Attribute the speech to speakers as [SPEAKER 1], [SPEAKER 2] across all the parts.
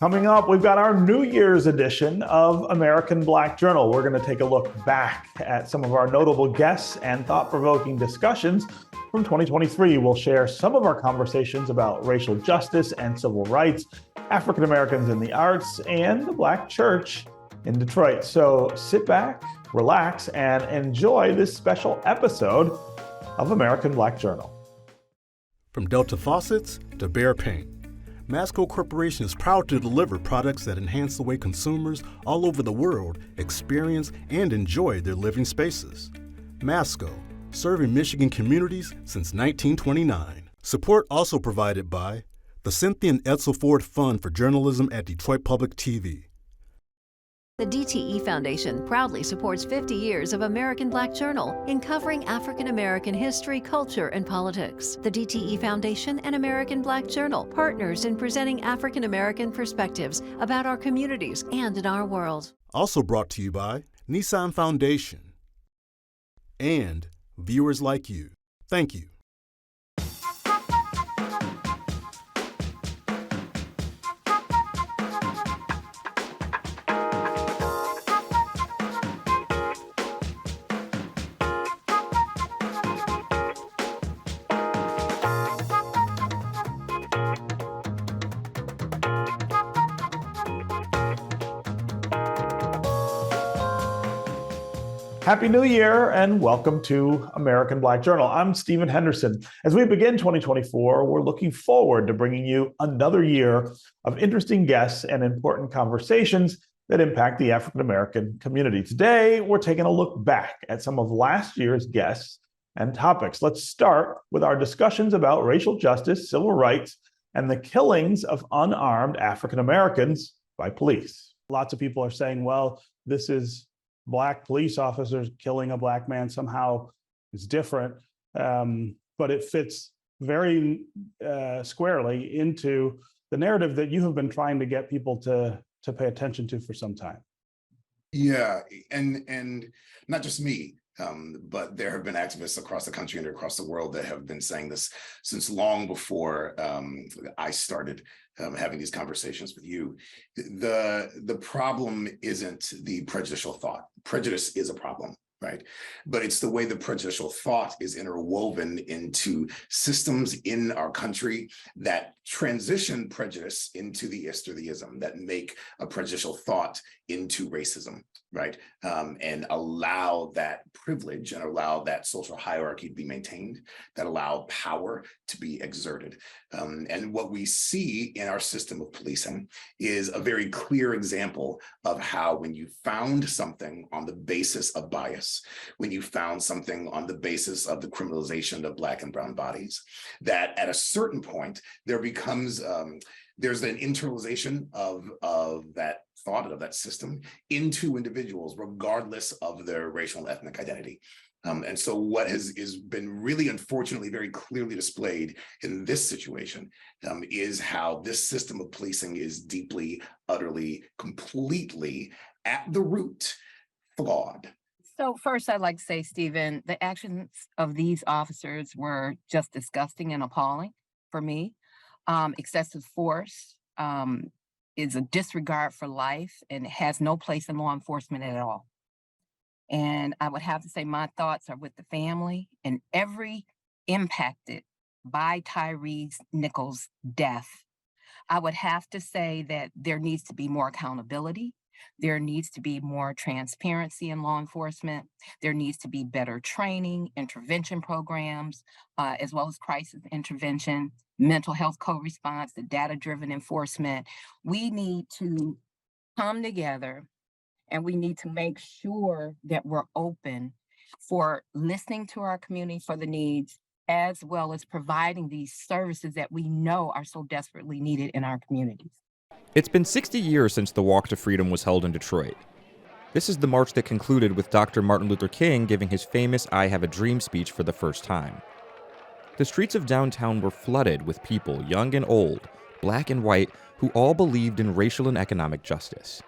[SPEAKER 1] Coming up, we've got our New Year's edition of American Black Journal. We're going to take a look back at some of our notable guests and thought-provoking discussions from 2023. We'll share some of our conversations about racial justice and civil rights, African Americans in the arts, and the Black church in Detroit. So sit back, relax, and enjoy this special episode of American Black Journal.
[SPEAKER 2] From Delta faucets to Behr paint, Masco Corporation is proud to deliver products that enhance the way consumers all over the world experience and enjoy their living spaces. Masco, serving Michigan communities since 1929. Support also provided by the Cynthia and Edsel Ford Fund for Journalism at Detroit Public TV.
[SPEAKER 3] The DTE Foundation proudly supports 50 years of American Black Journal in covering African American history, culture, and politics. The DTE Foundation and American Black Journal partners in presenting African American perspectives about our communities and in our world.
[SPEAKER 2] Also brought to you by Nissan Foundation and viewers like you. Thank you.
[SPEAKER 1] Happy New Year and welcome to American Black Journal. I'm Stephen Henderson. As we begin 2024, we're looking forward to bringing you another year of interesting guests and important conversations that impact the African American community. Today, we're taking a look back at some of last year's guests and topics. Let's start with our discussions about racial justice, civil rights, and the killings of unarmed African Americans by police. Lots of people are saying, well, this is Black police officers killing a Black man somehow is different, but it fits very squarely into the narrative that you have been trying to get people to pay attention to for some time.
[SPEAKER 4] Yeah, and not just me, but there have been activists across the country and across the world that have been saying this since long before I started having these conversations with you. The problem isn't the prejudicial thought. Prejudice is a problem, right? But it's the way the prejudicial thought is interwoven into systems in our country that transition prejudice into the ist or the ism, that make a prejudicial thought into racism, right? And allow that privilege and allow that social hierarchy to be maintained, that allow power to be exerted. And what we see in our system of policing is a very clear example of how when you found something on the basis of bias, when you found something on the basis of the criminalization of Black and brown bodies, that at a certain point, there becomes, there's an internalization of that thought of that system into individuals, regardless of their racial and ethnic identity. And so what has been really, unfortunately, very clearly displayed in this situation is how this system of policing is deeply, utterly, completely at the root flawed.
[SPEAKER 5] So first, I'd like to say, Stephen, the actions of these officers were just disgusting and appalling for me. Excessive force is a disregard for life and has no place in law enforcement at all. And I would have to say my thoughts are with the family and every impacted by Tyree Nichols' death. I would have to say that there needs to be more accountability. There needs to be more transparency in law enforcement. There needs to be better training, intervention programs, as well as crisis intervention, mental health co-response, the data-driven enforcement. We need to come together and we need to make sure that we're open for listening to our community for the needs, as well as providing these services that we know are so desperately needed in our communities.
[SPEAKER 6] It's been 60 years since the Walk to Freedom was held in Detroit. This is the march that concluded with Dr. Martin Luther King giving his famous I Have a Dream speech for the first time. The streets of downtown were flooded with people, young and old, Black and white, who all believed in racial and economic justice.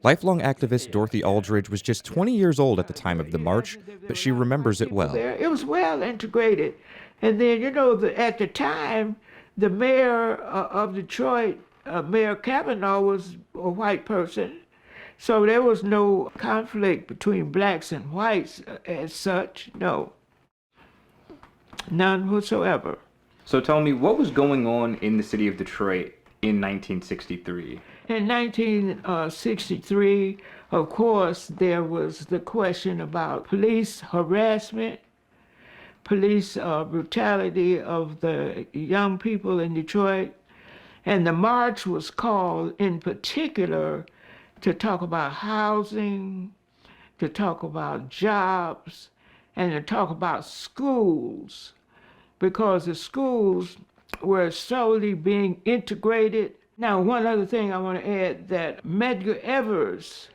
[SPEAKER 6] Lifelong activist Dorothy Aldridge was just 20 years old at the time of the march, but she remembers it well.
[SPEAKER 7] It was well integrated. And then, at the time, the mayor of Detroit Mayor Kavanaugh was a white person, so there was no conflict between blacks and whites as such. No, none whatsoever.
[SPEAKER 8] So tell me, what was going on in the city of Detroit in 1963?
[SPEAKER 7] In 1963, of course, there was the question about police harassment, police brutality of the young people in Detroit. And the march was called in particular to talk about housing, to talk about jobs, and to talk about schools, because the schools were slowly being integrated. Now, one other thing I want to add, that Medgar Evers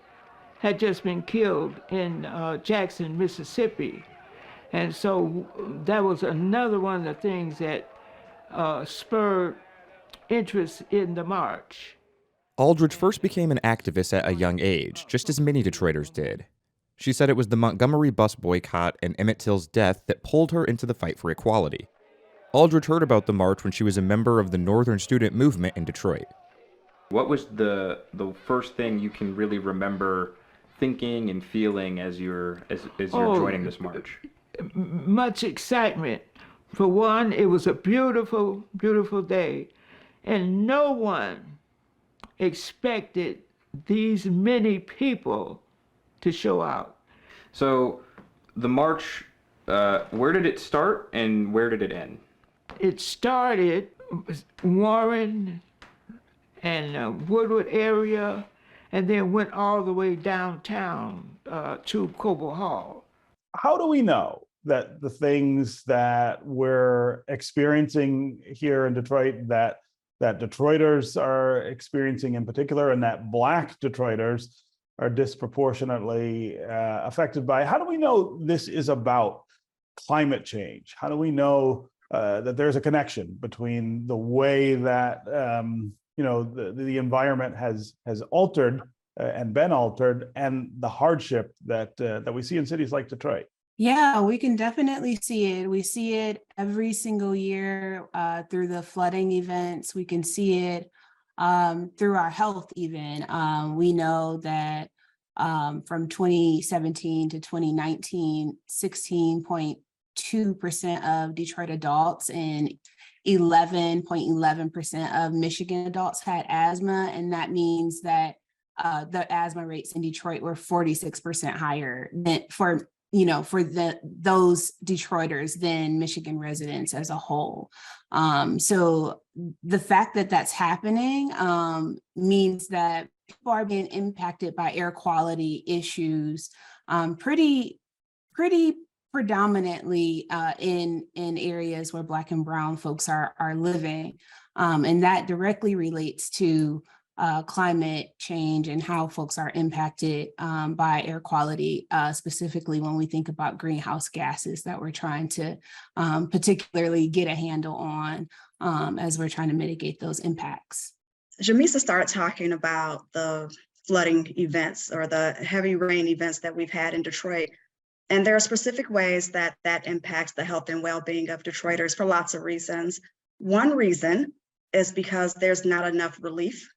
[SPEAKER 7] had just been killed in Jackson, Mississippi. And so that was another one of the things that spurred interest in the march.
[SPEAKER 6] Aldridge first became an activist at a young age, just as many Detroiters did. She said it was the Montgomery bus boycott and Emmett Till's death that pulled her into the fight for equality. Aldridge heard about the march when she was a member of the Northern Student Movement in Detroit.
[SPEAKER 8] What was the first thing you can really remember thinking and feeling as you're joining this march?
[SPEAKER 7] Much excitement. For one, it was a beautiful, beautiful day, and no one expected these many people to show out.
[SPEAKER 8] So the march, where did it start and where did it end?
[SPEAKER 7] It started Warren and Woodward area, and then went all the way downtown to Cobo Hall.
[SPEAKER 1] How do we know that the things that we're experiencing here in Detroit, that Detroiters are experiencing in particular, and that Black Detroiters are disproportionately affected by? How do we know this is about climate change? How do we know that there's a connection between the way that the environment has altered and been altered, and the hardship that we see in cities like Detroit?
[SPEAKER 9] Yeah, we can definitely see it. We see it every single year through the flooding events. We can see it through our health even. We know that from 2017 to 2019, 16.2% of Detroit adults and 11.11% of Michigan adults had asthma. And that means that the asthma rates in Detroit were 46% higher than for those Detroiters than Michigan residents as a whole. So the fact that that's happening means that people are being impacted by air quality issues pretty predominantly in areas where Black and Brown folks are living. And that directly relates to climate change and how folks are impacted by air quality, specifically when we think about greenhouse gases that we're trying to particularly get a handle on as we're trying to mitigate those impacts.
[SPEAKER 10] Jamisa started talking about the flooding events or the heavy rain events that we've had in Detroit. And there are specific ways that impacts the health and well-being of Detroiters for lots of reasons. One reason is because there's not enough relief.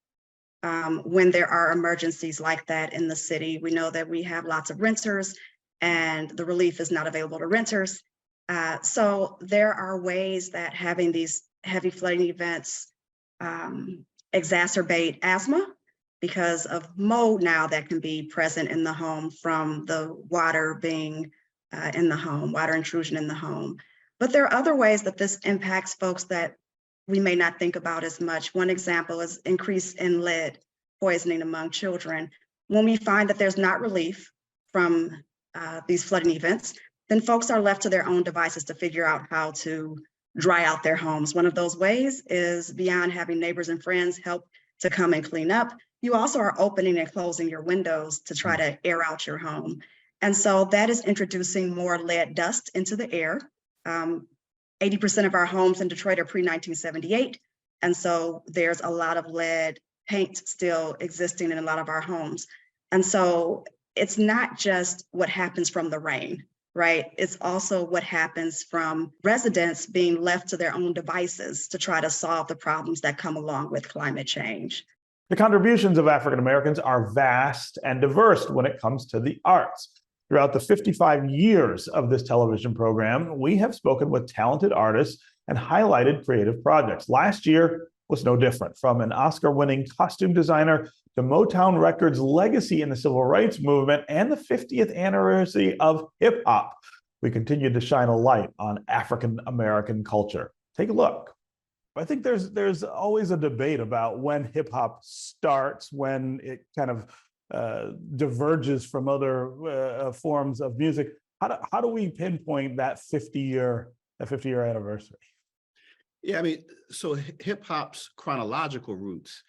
[SPEAKER 10] When there are emergencies like that in the city. We know that we have lots of renters and the relief is not available to renters. So there are ways that having these heavy flooding events exacerbate asthma because of mold now that can be present in the home from the water being in the home, water intrusion in the home. But there are other ways that this impacts folks that we may not think about as much. One example is increase in lead poisoning among children. When we find that there's not relief from these flooding events, then folks are left to their own devices to figure out how to dry out their homes. One of those ways is beyond having neighbors and friends help to come and clean up, you also are opening and closing your windows to try to air out your home. And so that is introducing more lead dust into the air. 80% of our homes in Detroit are pre-1978. And so there's a lot of lead paint still existing in a lot of our homes. And so it's not just what happens from the rain. right? It's also what happens from residents being left to their own devices to try to solve the problems that come along with climate change.
[SPEAKER 1] The contributions of African Americans are vast and diverse when it comes to the arts. Throughout the 55 years of this television program, we have spoken with talented artists and highlighted creative projects. Last year was no different. From an Oscar-winning costume designer to Motown Records' legacy in the civil rights movement and the 50th anniversary of hip hop, we continue to shine a light on African American culture. Take a look. I think there's always a debate about when hip hop starts, when it kind of diverges from other forms of music. How do we pinpoint that 50-year anniversary?
[SPEAKER 11] Yeah, I mean, so hip hop's chronological roots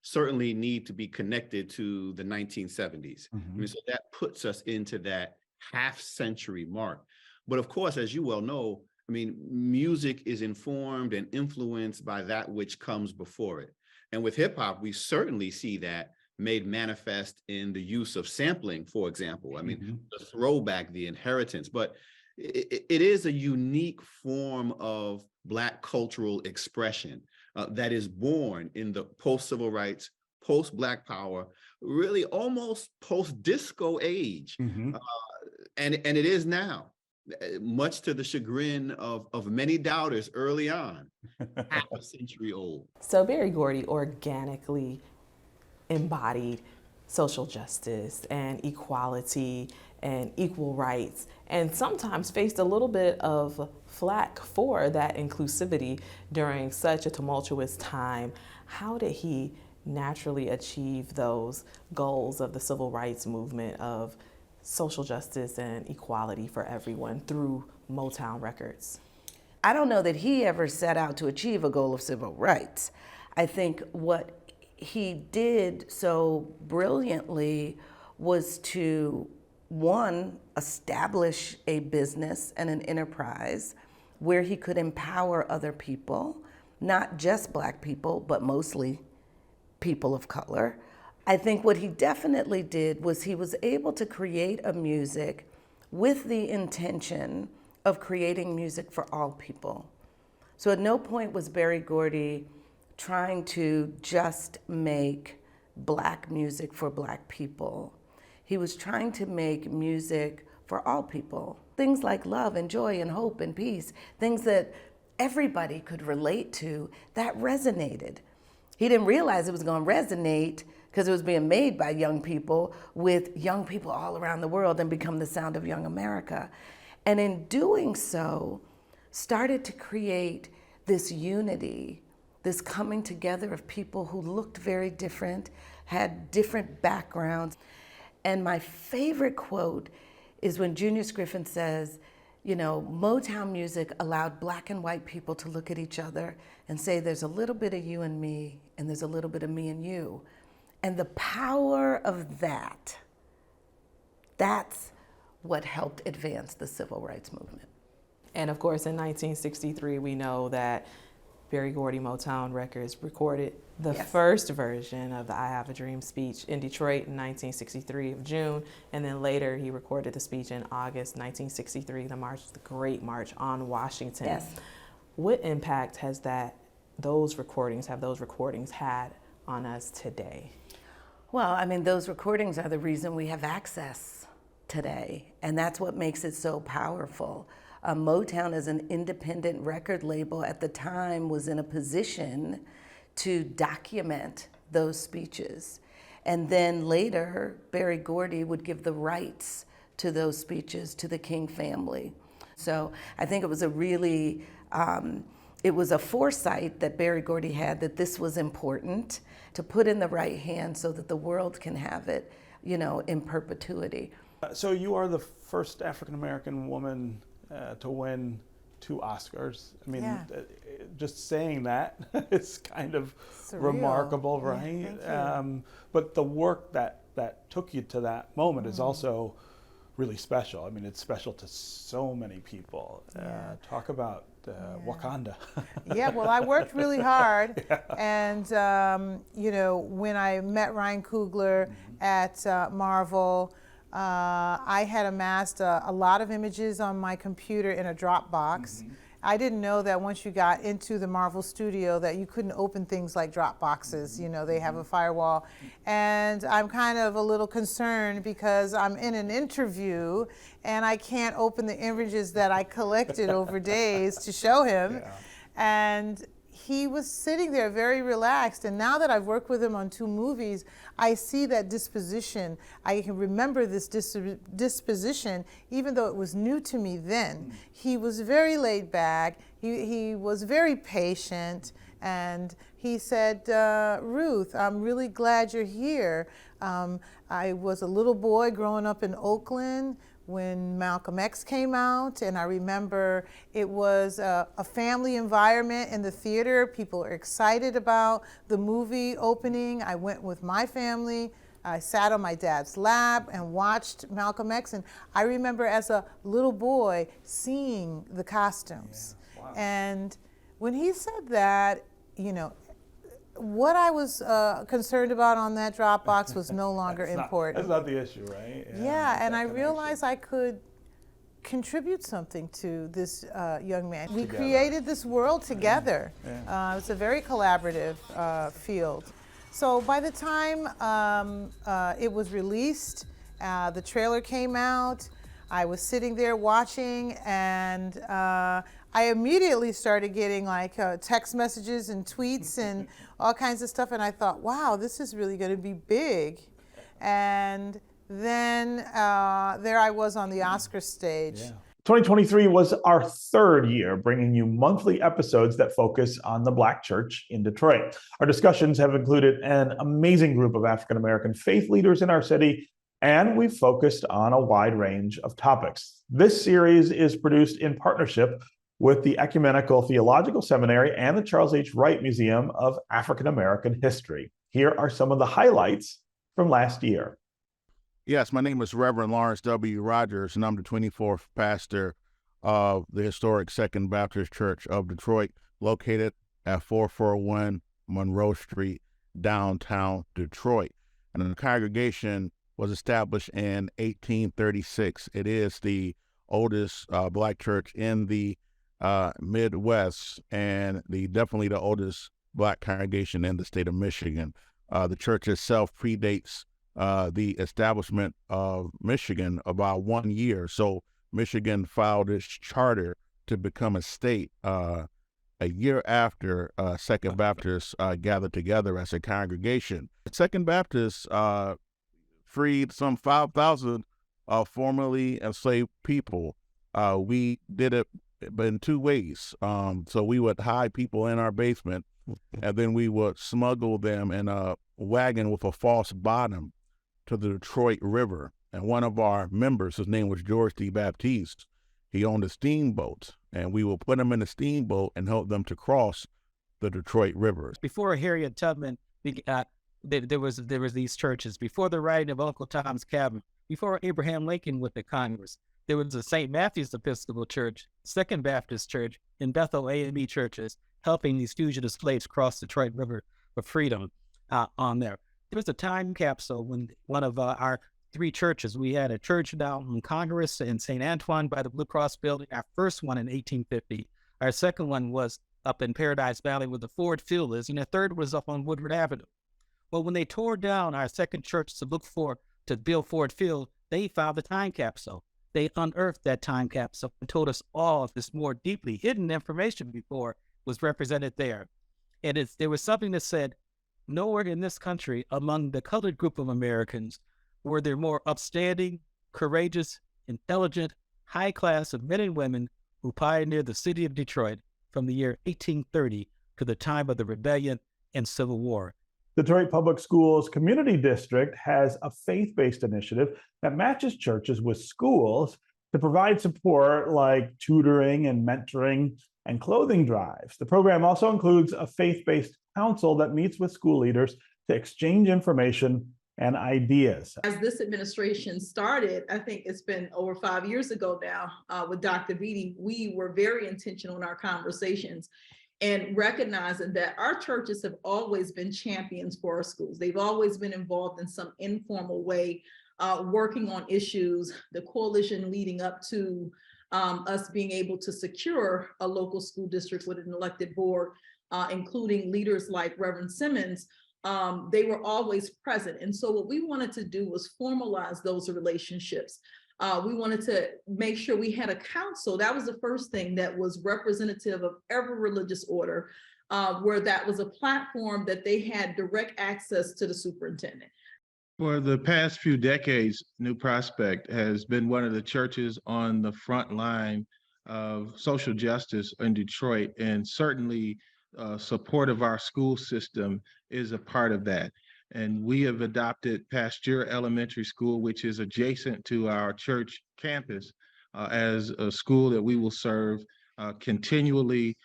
[SPEAKER 11] certainly need to be connected to the 1970s. I mean, so that puts us into that half-century mark. But of course, as you well know, I mean, music is informed and influenced by that which comes before it. And with hip hop, we certainly see that made manifest in the use of sampling, for example. I mean, the throwback, the inheritance, but it is a unique form of Black cultural expression that is born in the post-civil rights, post-Black power, really almost post-disco age. And it is now, much to the chagrin of many doubters early on, half a century old.
[SPEAKER 12] So Berry Gordy organically embodied social justice and equality and equal rights, and sometimes faced a little bit of flack for that inclusivity during such a tumultuous time. How did he naturally achieve those goals of the civil rights movement of social justice and equality for everyone through Motown Records?
[SPEAKER 13] I don't know that he ever set out to achieve a goal of civil rights. I think what he did so brilliantly was to, one, establish a business and an enterprise where he could empower other people, not just Black people, but mostly people of color. I think what he definitely did was he was able to create a music with the intention of creating music for all people. So at no point was Berry Gordy trying to just make Black music for Black people. He was trying to make music for all people. Things like love and joy and hope and peace, things that everybody could relate to, that resonated. He didn't realize it was going to resonate because it was being made by young people with young people all around the world and become the sound of young America. And in doing so, started to create this unity, this coming together of people who looked very different, had different backgrounds. And my favorite quote is when Junius Griffin says, you know, Motown music allowed Black and white people to look at each other and say, there's a little bit of you and me, and there's a little bit of me and you. And the power of that, that's what helped advance the civil rights movement.
[SPEAKER 12] And of course, in 1963, we know that Berry Gordy Motown Records recorded the first version of the I Have a Dream speech in Detroit in 1963 of June, and then later he recorded the speech in August 1963, the Great March on Washington.
[SPEAKER 13] Yes.
[SPEAKER 12] What impact has those recordings had on us today?
[SPEAKER 13] Well, I mean, those recordings are the reason we have access today, and that's what makes it so powerful. Motown, as an independent record label at the time, was in a position to document those speeches. And then later, Berry Gordy would give the rights to those speeches to the King family. So I think it was a really, it was a foresight that Berry Gordy had that this was important to put in the right hands so that the world can have it, you know, in perpetuity.
[SPEAKER 1] So you are the first African-American woman to win 2 Oscars. I mean, just saying that is kind of remarkable, right? But the work that took you to that moment is also really special. I mean, it's special to so many people. Talk about Wakanda.
[SPEAKER 14] Yeah, well, I worked really hard. And, you know, when I met Ryan Coogler at Marvel, I had amassed a lot of images on my computer in a Dropbox. I didn't know that once you got into the Marvel Studio that you couldn't open things like Dropboxes. You know, they have a firewall. And I'm kind of a little concerned because I'm in an interview and I can't open the images that I collected over days to show him. And he was sitting there very relaxed, and now that I've worked with him on 2 movies, I see that disposition. I can remember this disposition, even though it was new to me then. He was very laid back, he was very patient, and he said, Ruth, I'm really glad you're here. I was a little boy growing up in Oakland when Malcolm X came out, and I remember it was a family environment in the theater. People are excited about the movie opening. I went with my family. I sat on my dad's lap and watched Malcolm X, and I remember as a little boy seeing the costumes. And when he said that, you know, what I was concerned about on that Dropbox was no longer important.
[SPEAKER 1] That's not the issue, right?
[SPEAKER 14] Yeah, and I realized I could contribute something to this young man. We created this world together. It's a very collaborative field. So by the time it was released, the trailer came out, I was sitting there watching, and I immediately started getting like text messages and tweets and all kinds of stuff, and I thought, wow, this is really going to be big. And then there I was on the Oscar stage.
[SPEAKER 1] 2023 was our 3rd year bringing you monthly episodes that focus on the Black church in Detroit. Our discussions have included an amazing group of African-American faith leaders in our city, and we've focused on a wide range of topics. This series is produced in partnership with the Ecumenical Theological Seminary and the Charles H. Wright Museum of African American History. Here are some of the highlights from last year.
[SPEAKER 15] Yes, my name is Reverend Lawrence W. Rogers, and I'm the 24th pastor of the historic Second Baptist Church of Detroit, located at 441 Monroe Street, downtown Detroit. And the congregation was established in 1836. It is the oldest Black church in the Midwest, and definitely the oldest Black congregation in the state of Michigan. The church itself predates the establishment of Michigan about 1 year. So Michigan filed its charter to become a state a year after Second Baptist gathered together as a congregation. Second Baptist freed some 5,000 formerly enslaved people. We did it in 2 ways. So we would hide people in our basement, and then we would smuggle them in a wagon with a false bottom to the Detroit River. And one of our members, his name was George D. Baptiste, he owned a steamboat, and we would put them in a steamboat and help them to cross the Detroit River.
[SPEAKER 16] Before Harriet Tubman, there was these churches. Before the writing of Uncle Tom's Cabin, before Abraham Lincoln went to Congress, there was the St. Matthew's Episcopal Church, Second Baptist Church, and Bethel A&B churches helping these fugitive slaves cross the Detroit River for freedom on there. There was a time capsule when one of our 3 churches, we had a church down in Congress in St. Antoine by the Blue Cross building, our first one in 1850. Our second one was up in Paradise Valley where the Ford Field is, and the third was up on Woodward Avenue. Well, when they tore down our second church to build Ford Field, they found the time capsule. They unearthed that time capsule and told us all of this more deeply hidden information before was represented there. And there was something that said, nowhere in this country among the colored group of Americans were there more upstanding, courageous, intelligent, high class of men and women who pioneered the city of Detroit from the year 1830 to the time of the rebellion and Civil War.
[SPEAKER 1] Detroit Public Schools Community District has a faith-based initiative that matches churches with schools to provide support like tutoring and mentoring and clothing drives. The program also includes a faith-based council that meets with school leaders to exchange information and ideas.
[SPEAKER 17] As this administration started, I think it's been over 5 years ago now, with Dr. Beatty, we were very intentional in our conversations and recognizing that our churches have always been champions for our schools. They've always been involved in some informal way working on issues, the coalition leading up to us being able to secure a local school district with an elected board, including leaders like Reverend Simmons, they were always present. And so what we wanted to do was formalize those relationships. We wanted to make sure we had a council. That was the first thing that was representative of every religious order, where that was a platform that they had direct access to the superintendent.
[SPEAKER 18] For the past few decades, New Prospect has been one of the churches on the front line of social justice in Detroit, and certainly support of our school system is a part of that. And we have adopted Pasteur Elementary School, which is adjacent to our church campus, as a school that we will serve continually.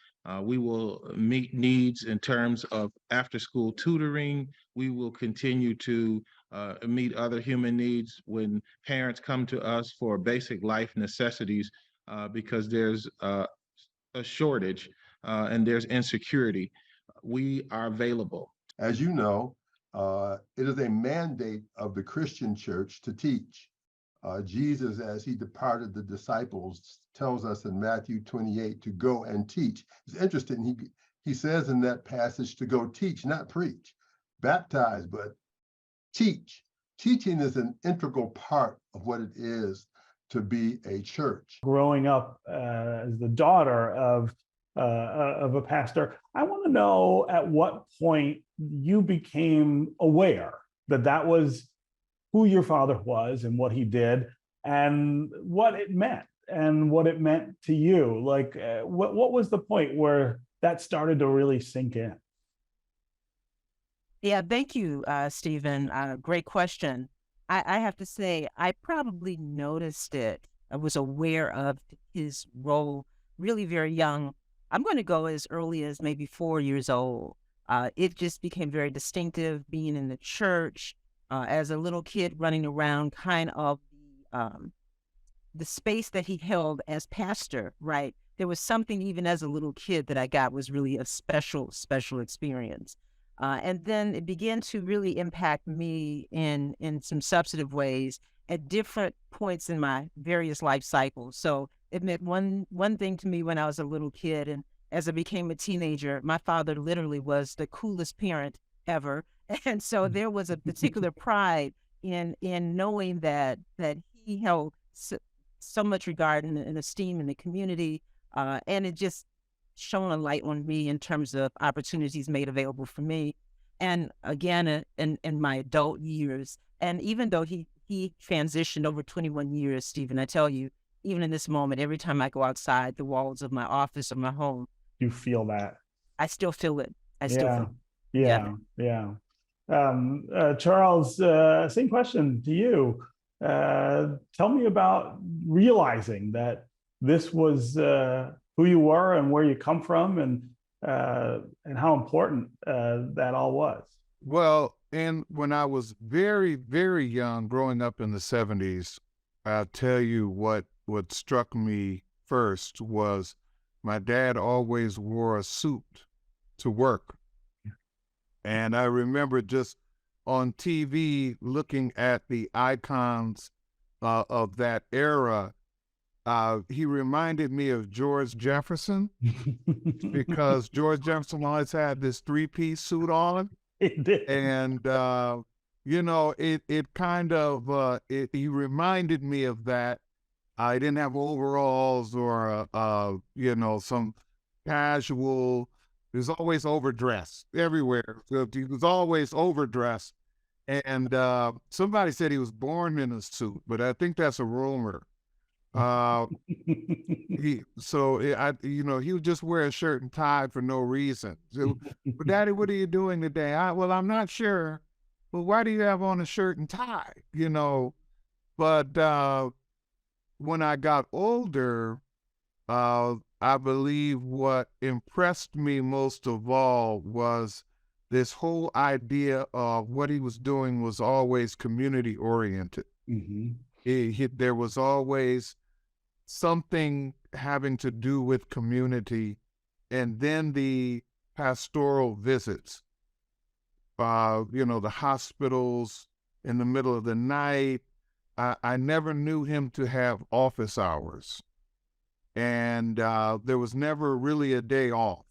[SPEAKER 18] We will meet needs in terms of after-school tutoring. We will continue to meet other human needs when parents come to us for basic life necessities, because there's a shortage and there's insecurity. We are available.
[SPEAKER 19] As you know, it is a mandate of the Christian church to teach. Jesus, as he departed the disciples, tells us in Matthew 28 to go and teach. It's interesting, he says in that passage to go teach, not preach, baptize, but teach. Teaching is an integral part of what it is to be a church.
[SPEAKER 1] Growing up as the daughter of a pastor, I want to know at what point you became aware that that was who your father was and what he did and what it meant to you. Like, what was the point where that started to really sink in?
[SPEAKER 20] Yeah, thank you, Stephen. Great question. I have to say, I probably noticed it. I was aware of his role really very young. I'm going to go as early as maybe 4 years old. It just became very distinctive being in the church as a little kid running around, kind of the space that he held as pastor, right? There was something even as a little kid that I got was really a special experience. And then it began to really impact me in some substantive ways at different points in my various life cycles. So it meant one thing to me when I was a little kid, and as I became a teenager, my father literally was the coolest parent ever. And so there was a particular pride in knowing that he held so much regard and esteem in the community, and it just shone a light on me in terms of opportunities made available for me. And again, in my adult years, and even though he transitioned over 21 years, Stephen, I tell you, even in this moment, every time I go outside the walls of my office or my home,
[SPEAKER 1] You feel that?
[SPEAKER 20] I still feel it. I still feel it.
[SPEAKER 1] Yeah. Charles, same question to you. Tell me about realizing that this was who you were and where you come from, and how important that all was.
[SPEAKER 15] Well, and when I was very, very young, growing up in the 70s, I'll tell you what struck me first was my dad always wore a suit to work. And I remember just on TV looking at the icons of that era. He reminded me of George Jefferson because George Jefferson always had this three-piece suit on.
[SPEAKER 1] He did.
[SPEAKER 15] And, it kind of, he reminded me of that. I didn't have overalls or, some casual. He was always overdressed everywhere. So he was always overdressed. And somebody said he was born in a suit, but I think that's a rumor. He would just wear a shirt and tie for no reason. So, but Daddy, what are you doing today? Well, I'm not sure. Well, why do you have on a shirt and tie? But when I got older, I believe what impressed me most of all was this whole idea of what he was doing was always community oriented. Mm-hmm. There was always something having to do with community, and then the pastoral visits, the hospitals in the middle of the night, I never knew him to have office hours. And there was never really a day off.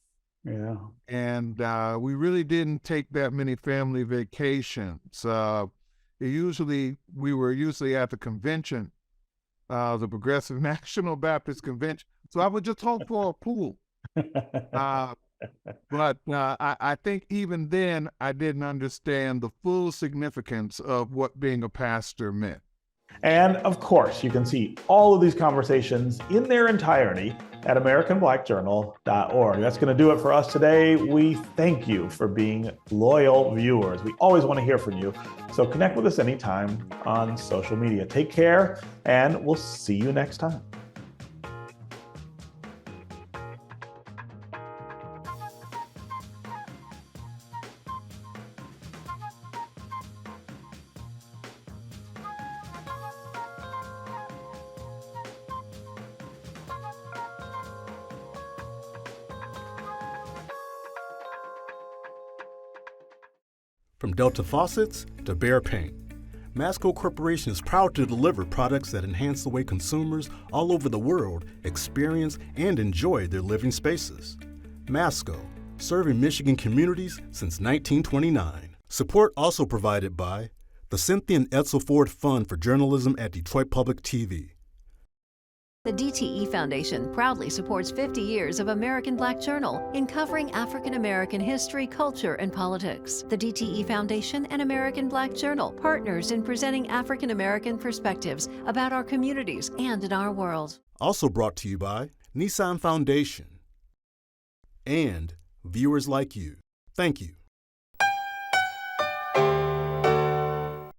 [SPEAKER 1] Yeah.
[SPEAKER 15] And we really didn't take that many family vacations. We were usually at the convention, the Progressive National Baptist Convention. So I would just hope for a pool. But I think even then I didn't understand the full significance of what being a pastor meant.
[SPEAKER 1] And of course, you can see all of these conversations in their entirety at AmericanBlackJournal.org. That's going to do it for us today. We thank you for being loyal viewers. We always want to hear from you. So connect with us anytime on social media. Take care, and we'll see you next time.
[SPEAKER 2] From Delta faucets to Behr paint, Masco Corporation is proud to deliver products that enhance the way consumers all over the world experience and enjoy their living spaces. Masco, serving Michigan communities since 1929. Support also provided by the Cynthia and Edsel Ford Fund for Journalism at Detroit Public TV.
[SPEAKER 3] The DTE Foundation proudly supports 50 years of American Black Journal in covering African American history, culture, and politics. The DTE Foundation and American Black Journal, partners in presenting African American perspectives about our communities and in our world.
[SPEAKER 2] Also brought to you by Nissan Foundation and viewers like you. Thank you.